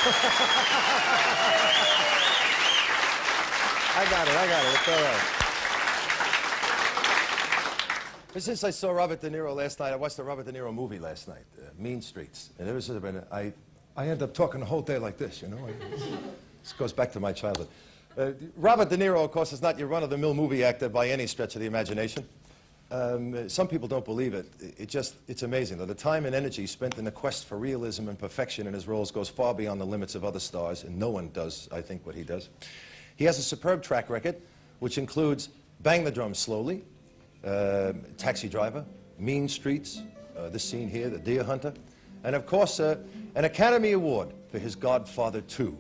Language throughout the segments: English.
I got it. It's all right. But since I saw Robert De Niro last night, I watched the Robert De Niro movie last night, Mean Streets. And ever since I end up talking the whole day like this, you know? This goes back to my childhood. Robert De Niro, of course, is not your run-of-the-mill movie actor by any stretch of the imagination. Some people don't believe it. It's amazing. The time and energy spent in the quest for realism and perfection in his roles goes far beyond the limits of other stars, and no one does, I think, what he does. He has a superb track record, which includes Bang the Drum Slowly, Taxi Driver, Mean Streets, this scene here, The Deer Hunter, and of course, an Academy Award for his Godfather 2.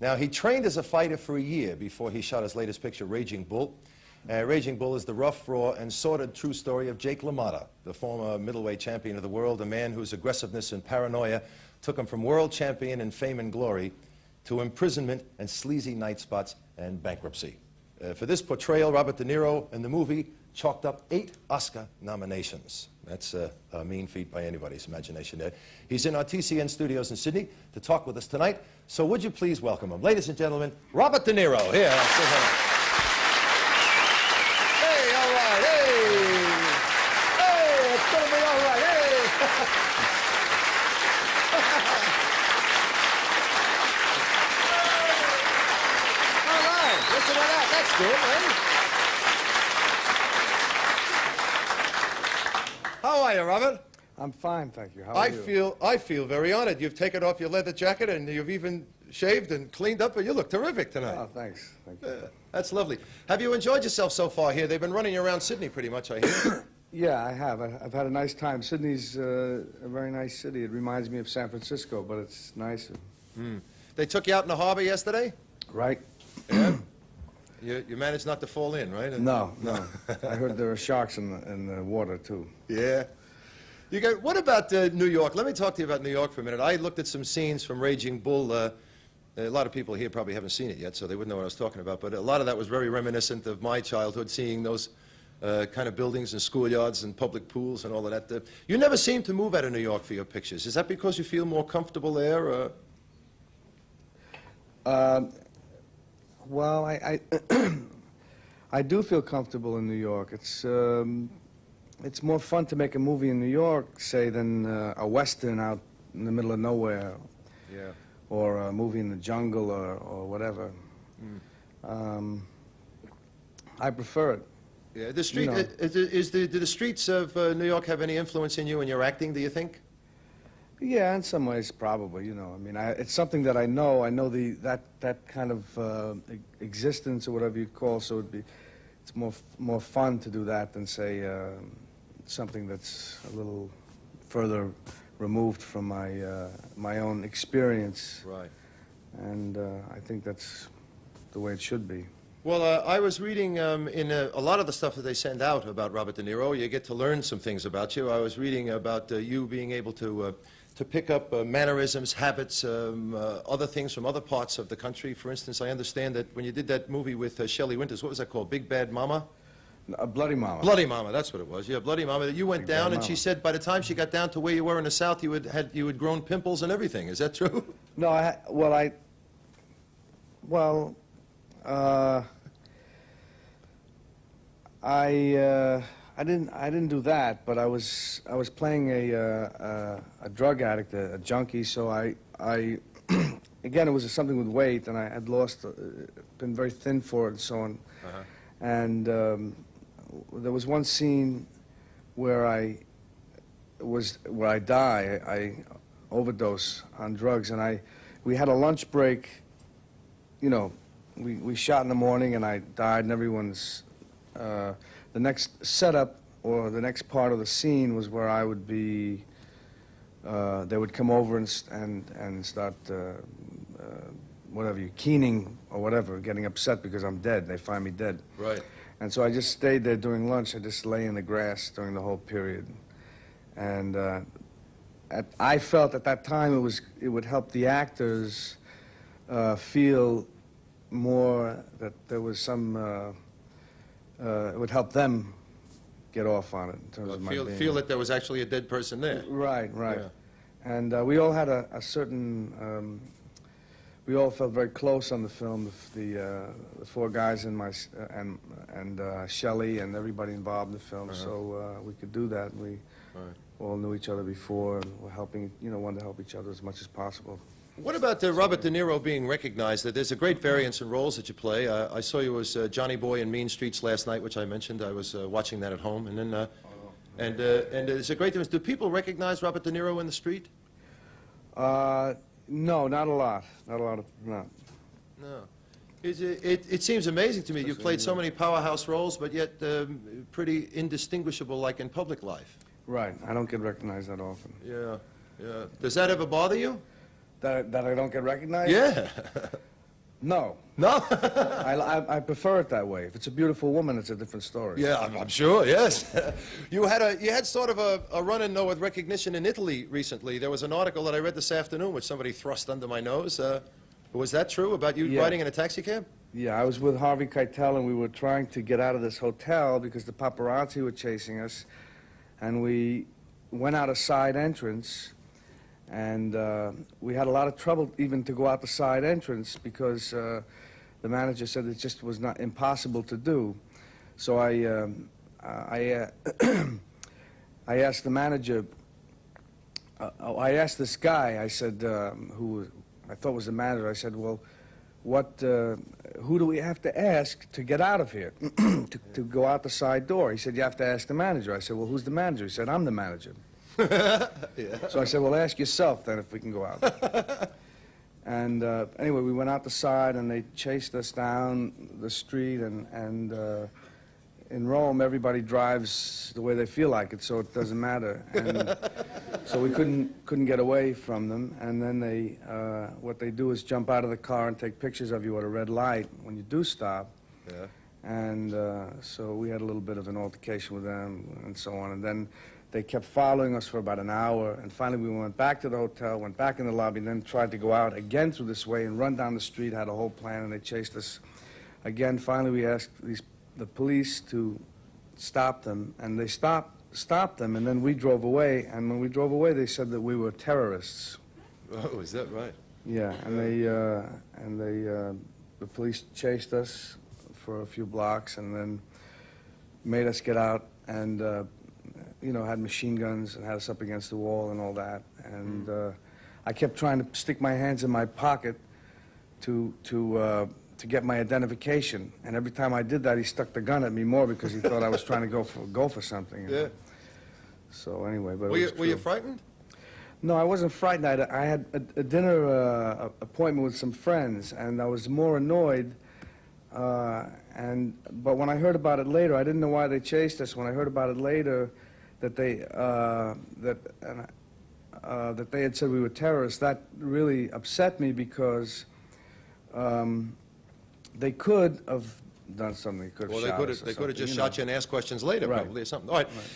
Now, he trained as a fighter for a year before he shot his latest picture, Raging Bull. Raging Bull is the rough, raw, and sordid true story of Jake LaMotta, the former middleweight champion of the world, a man whose aggressiveness and paranoia took him from world champion in fame and glory to imprisonment and sleazy night spots and bankruptcy. For this portrayal, Robert De Niro in the movie chalked up 8 Oscar nominations. That's a mean feat by anybody's imagination there. He's in our TCN studios in Sydney to talk with us tonight. So would you please welcome him? Ladies and gentlemen, Robert De Niro. Here. Hey, all right. Hey. Hey, it's going to be all right. Hey. All right. Listen to that. That's good, right? How are you, Robert? I'm fine, thank you. How are you? I feel very honored. You've taken off your leather jacket and you've even shaved and cleaned up, and you look terrific tonight. Oh, thanks. Thank you. That's lovely. Have you enjoyed yourself so far here? They've been running you around Sydney pretty much, I hear. Yeah, I have. I've had a nice time. Sydney's a very nice city. It reminds me of San Francisco, but it's nicer. They took you out in the harbor yesterday? Right? Yeah. You managed not to fall in, right? No. I heard there are sharks in the water, too. Yeah. What about New York? Let me talk to you about New York for a minute. I looked at some scenes from Raging Bull. A lot of people here probably haven't seen it yet, so they wouldn't know what I was talking about. But a lot of that was very reminiscent of my childhood, seeing those kind of buildings and schoolyards and public pools and all of that. You never seem to move out of New York for your pictures. Is that because you feel more comfortable there? Well, I do feel comfortable in New York. It's more fun to make a movie in New York, say, than a Western out in the middle of nowhere. Yeah. Or a movie in the jungle or whatever. I prefer it. Yeah. The street, do the streets of New York have any influence in you and your acting, do you think? Yeah, in some ways, probably. I mean, it's something that I know. I know that kind of existence or whatever you call. So it's more fun to do that than say something that's a little further removed from my own experience. Right. And I think that's the way it should be. Well, I was reading in a lot of the stuff that they send out about Robert De Niro. You get to learn some things about you. I was reading about you being able to pick up mannerisms, habits, other things from other parts of the country. For instance, I understand that when you did that movie with Shelley Winters, what was that called, Big Bad Mama? Bloody Mama. Bloody Mama, that's what it was. Yeah, Bloody Mama. You went down, and she said by the time she got down to where you were in the South, you had grown pimples and everything. Is that true? No, I didn't do that, but I was playing a drug addict, a junkie. So I again, it was something with weight, and I had been very thin for it, and so on. And there was one scene where I die. I overdose on drugs, and we had a lunch break. We shot in the morning, and I died, and everyone's. The next setup or the next part of the scene was where I would be. They would come over and start keening or whatever, getting upset because I'm dead. They find me dead. Right. And so I just stayed there during lunch. I just lay in the grass during the whole period, and I felt at that time it would help the actors feel more that there was some. It would help them get off on it in terms of my being. Feel that there was actually a dead person there. Right. Yeah. And we all had a certain we all felt very close on the film. The four guys and Shelley and everybody involved in the film. So we could do that. We all knew each other before, and were helping, wanted to help each other as much as possible. What about Robert De Niro being recognized? There's a great variance in roles that you play. I saw you as Johnny Boy in Mean Streets last night, which I mentioned. I was watching that at home, and then and there's a great difference. Do people recognize Robert De Niro in the street? No, not a lot. Not a lot of not. No. It seems amazing to me. You've played so many powerhouse roles, but yet pretty indistinguishable, like in public life. Right. I don't get recognized that often. Yeah, yeah. Does that ever bother you? That I don't get recognized? Yeah. No. No? I prefer it that way. If it's a beautiful woman, it's a different story. Yeah, I'm sure, yes. You had sort of a run-in, though, with recognition in Italy recently. There was an article that I read this afternoon which somebody thrust under my nose. Was that true, about you riding in a taxi cab? Yeah, I was with Harvey Keitel, and we were trying to get out of this hotel because the paparazzi were chasing us. And we went out a side entrance, and we had a lot of trouble even to go out the side entrance because the manager said it just was not impossible to do. So I asked the manager, I asked this guy, I said, who I thought was the manager, I said, well, who do we have to ask to get out of here, to go out the side door? He said, you have to ask the manager. I said, well, who's the manager? He said, I'm the manager. Yeah. So I said, well, ask yourself then if we can go out. And anyway, we went out the side, and they chased us down the street, and in Rome, everybody drives the way they feel like it, so it doesn't matter. And so we couldn't get away from them, and then what they do is jump out of the car and take pictures of you at a red light when you do stop. Yeah. And so we had a little bit of an altercation with them and so on, and then they kept following us for about an hour, and finally we went back to the hotel, went back in the lobby, and then tried to go out again through this way and run down the street, had a whole plan, and they chased us again. Finally we asked the police to stop them, and they stopped them, and then we drove away, and when we drove away they said that we were terrorists. Oh, is that right? Yeah, and the police chased us for a few blocks and then made us get out, and had machine guns and had us up against the wall and all that. And I kept trying to stick my hands in my pocket to get my identification. And every time I did that, he stuck the gun at me more because he thought I was trying to go for something. Yeah. So anyway, but were you frightened? No, I wasn't frightened. I had a dinner appointment with some friends, and I was more annoyed. But when I heard about it later, I didn't know why they chased us. When I heard about it later, that they had said we were terrorists, that really upset me because they could have done something. They could have shot us. They could have just shot you and asked questions later, Right. probably, or something. All right.